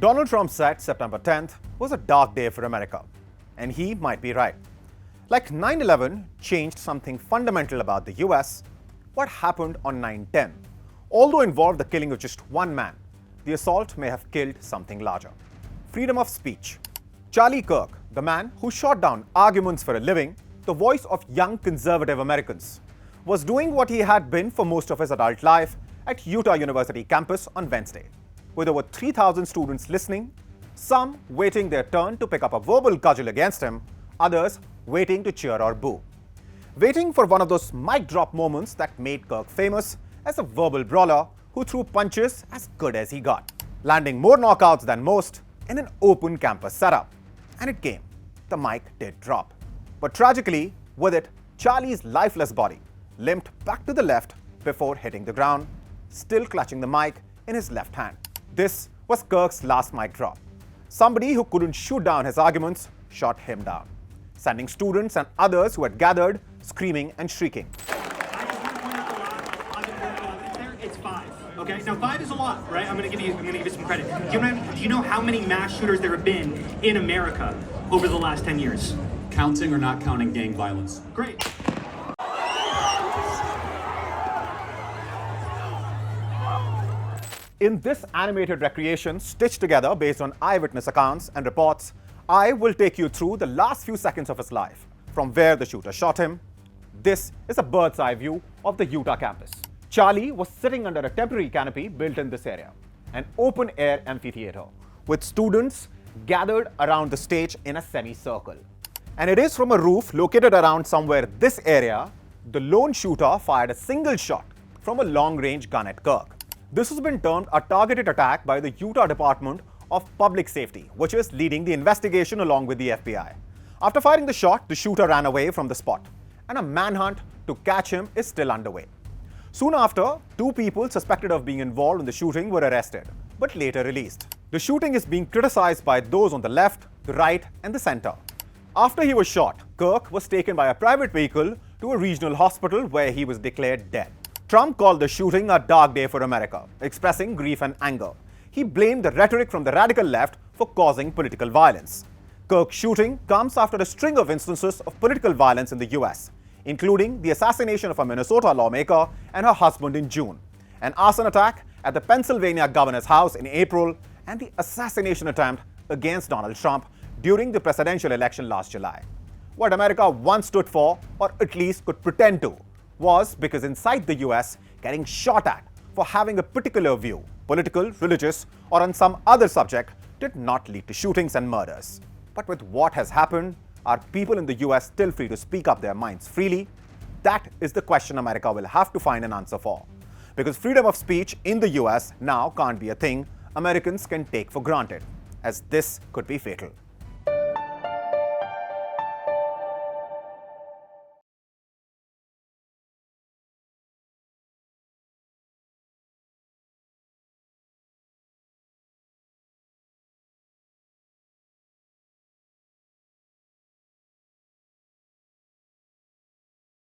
Donald Trump said September 10th was a dark day for America, and he might be right. Like 9/11 changed something fundamental about the US, what happened on 9/10, although involved the killing of just one man, the assault may have killed something larger. Freedom of speech. Charlie Kirk, the man who shot down arguments for a living, the voice of young conservative Americans, was doing what he had been for most of his adult life at Utah University campus on Wednesday, with over 3,000 students listening, some waiting their turn to pick up a verbal cudgel against him, others waiting to cheer or boo. Waiting for one of those mic drop moments that made Kirk famous as a verbal brawler who threw punches as good as he got, landing more knockouts than most in an open campus setup. And it came. The mic did drop. But tragically, with it, Charlie's lifeless body limped back to the left before hitting the ground, still clutching the mic in his left hand. This was Kirk's last mic drop. Somebody who couldn't shoot down his arguments shot him down, sending students and others who had gathered screaming and shrieking. It's 5. Okay, now 5 is a lot, right? I'm gonna give you some credit. Do you know how many mass shooters there have been in America over the last 10 years? Counting or not counting gang violence? Great. In this animated recreation stitched together based on eyewitness accounts and reports, I will take you through the last few seconds of his life, from where the shooter shot him. This is a bird's eye view of the Utah campus. Charlie was sitting under a temporary canopy built in this area, an open-air amphitheater, with students gathered around the stage in a semicircle. And it is from a roof located around somewhere this area, the lone shooter fired a single shot from a long-range gun at Kirk. This has been termed a targeted attack by the Utah Department of Public Safety, which is leading the investigation along with the FBI. After firing the shot, the shooter ran away from the spot, and a manhunt to catch him is still underway. Soon after, 2 people suspected of being involved in the shooting were arrested, but later released. The shooting is being criticized by those on the left, the right, and the center. After he was shot, Kirk was taken by a private vehicle to a regional hospital where he was declared dead. Trump called the shooting a dark day for America, expressing grief and anger. He blamed the rhetoric from the radical left for causing political violence. Kirk's shooting comes after a string of instances of political violence in the US, including the assassination of a Minnesota lawmaker and her husband in June, an arson attack at the Pennsylvania governor's house in April, and the assassination attempt against Donald Trump during the presidential election last July. What America once stood for, or at least could pretend to, was because inside the US, getting shot at for having a particular view, political, religious, or on some other subject, did not lead to shootings and murders. But with what has happened, are people in the US still free to speak up their minds freely? That is the question America will have to find an answer for. Because freedom of speech in the US now can't be a thing Americans can take for granted, as this could be fatal.